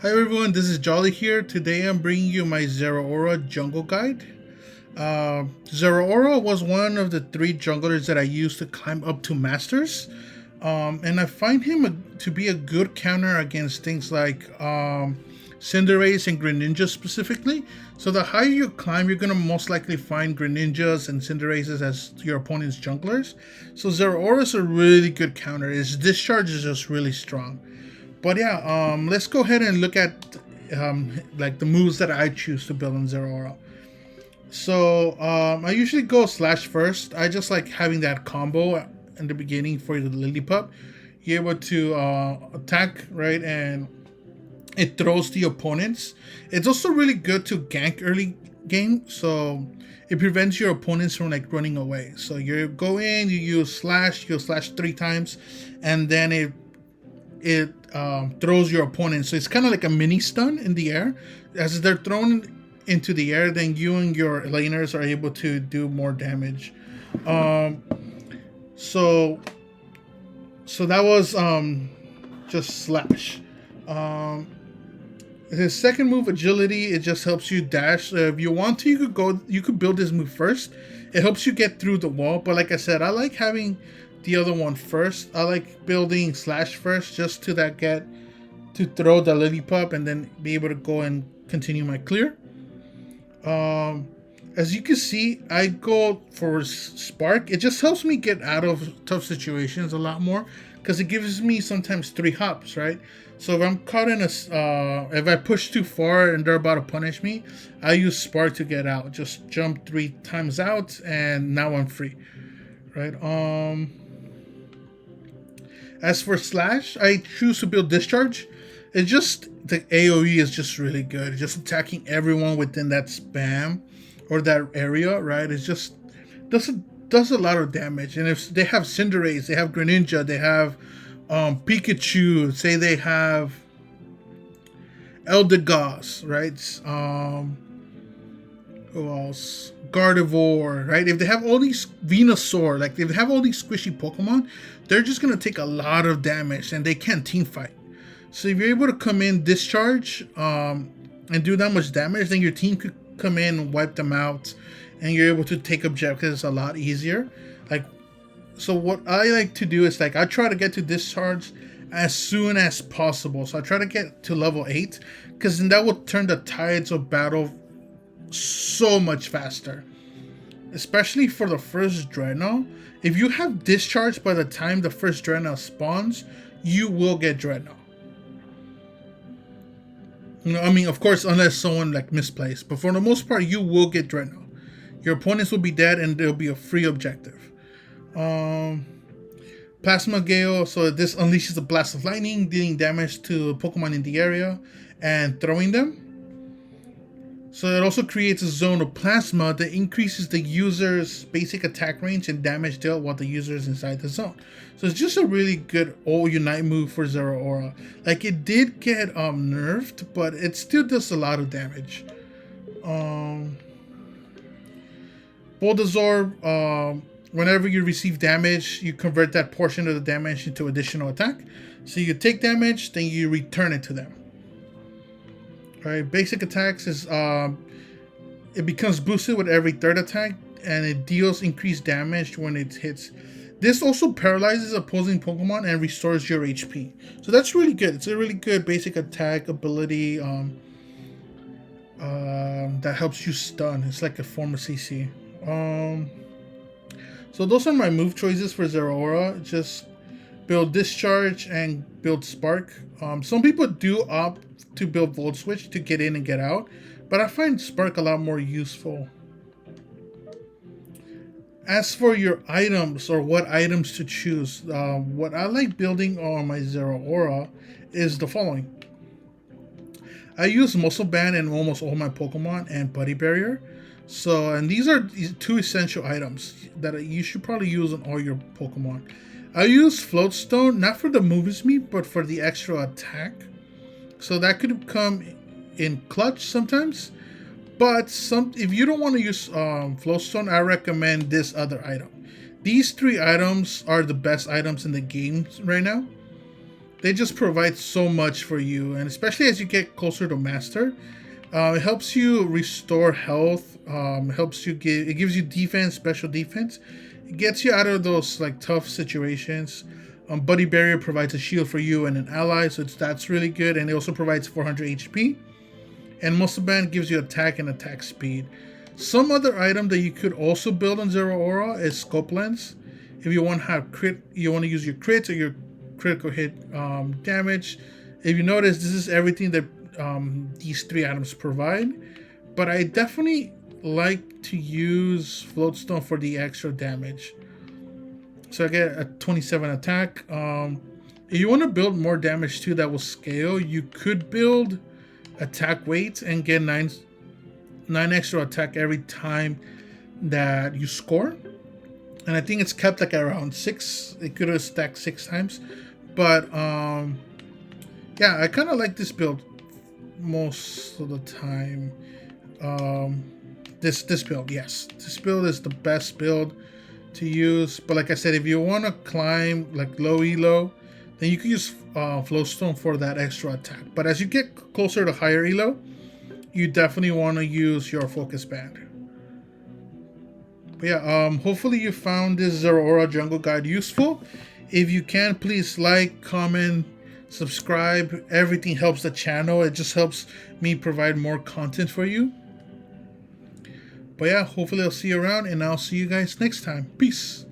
Hi everyone, this is Jolly here. Today I'm bringing you my Zeraora Jungle Guide. Zeraora was one of the three junglers that I used to climb up to Masters. And I find him to be a good counter against things like Cinderace and Greninja specifically. So the higher you climb, you're going to most likely find Greninjas and Cinderaces as your opponent's junglers. So Zeraora is a really good counter. His discharge is just really strong. But yeah, let's go ahead and look at like the moves that I choose to build on Zeraora. So I usually go slash first. I just like having that combo in the beginning for the Lillipup. You're able to attack, right, and it throws the opponents. It's also really good to gank early game, so it prevents your opponents from like running away. So you go in, you slash 3 times, and then it throws your opponent. So it's kind of like a mini stun in the air. As they're thrown into the air, then you and your laners are able to do more damage. Um, so so that was just slash. Um, his second move, agility, it just helps you dash. If you want to, you could build this move first. It helps you get through the wall. But like I said, I like having the other one first. I like building slash first just to that get to throw the Lillipup and then be able to go and continue my clear. As you can see, I go for Spark. It just helps me get out of tough situations a lot more because it gives me sometimes 3 hops, right? So if I'm caught in if I push too far and they're about to punish me, I use Spark to get out. Just jump 3 times out, and now I'm free, right? As for Slash, I choose to build Discharge. It's just the AoE is just really good. Just attacking everyone within that spam or that area, right? It's just does a lot of damage. And if they have Cinderace, they have Greninja, they have Pikachu, say they have Eldegoss, right? Who else? Gardevoir, right? If they have all these Venusaur, like if they have all these squishy Pokemon, they're just gonna take a lot of damage and they can't team fight. So if you're able to come in, discharge, and do that much damage, then your team could come in and wipe them out, and you're able to take objectives a lot easier. Like, so what I like to do is like I try to get to discharge as soon as possible. So I try to get to level 8, because then that will turn the tides of battle so much faster. Especially for the first Dreadnought. If you have discharge by the time the first Dreadnought spawns, you will get Dreadnought. You know, I mean, of course, unless someone like misplaced, but for the most part, you will get Dreadnought. Your opponents will be dead, and there'll be a free objective. Plasma Gale, so this unleashes a blast of lightning, dealing damage to Pokemon in the area and throwing them. So it also creates a zone of plasma that increases the user's basic attack range and damage dealt while the user is inside the zone. So it's just a really good all unite move for Zeraora. Like, it did get nerfed, but it still does a lot of damage. Bulbasaur, whenever you receive damage, you convert that portion of the damage into additional attack. So you take damage, then you return it to them. Right, basic attacks is it becomes boosted with every third attack, and it deals increased damage when it hits. This also paralyzes opposing Pokemon and restores your HP. So that's really good. It's a really good basic attack ability that helps you stun. It's like a form of CC. So those are my move choices for Zeraora. Just build Discharge and build Spark. Some people do opt to build Volt Switch to get in and get out, but I find Spark a lot more useful. As for your items, or what items to choose, what I like building on my Zeraora is the following. I use Muscle Band in almost all my Pokemon and Buddy Barrier. So, and these are 2 essential items that you should probably use on all your Pokemon. I use Floatstone, not for the move speed, but for the extra attack. So that could come in clutch sometimes. But if you don't want to use Floatstone, I recommend this other item. These 3 items are the best items in the game right now. they just provide so much for you, and especially as you get closer to master, it helps you restore health. It gives you defense, special defense. It gets you out of those like tough situations. Buddy Barrier provides a shield for you and an ally, so that's really good. And it also provides 400 HP. And Muscle Band gives you attack and attack speed. Some other item that you could also build on Zeraora is Scope Lens. If you want to have crit, you want to use your crits or your critical hit damage. If you notice, this is everything that these three items provide. But I definitely like to use Floatstone for the extra damage. So I get a 27 attack. If you want to build more damage too that will scale, you could build attack weights and get 9 extra attack every time that you score. And I think it's kept like around 6. It could have stacked 6 times. But yeah, I kind of like this build most of the time. This build, yes. This build is the best build to use. But like I said, if you want to climb like low elo, then you can use Flowstone for that extra attack. But as you get closer to higher elo, you definitely want to use your Focus Band. But yeah, hopefully you found this Zeraora Jungle Guide useful. If you can, please like, comment, subscribe. Everything helps the channel. It just helps me provide more content for you. But yeah, hopefully I'll see you around, and I'll see you guys next time. Peace.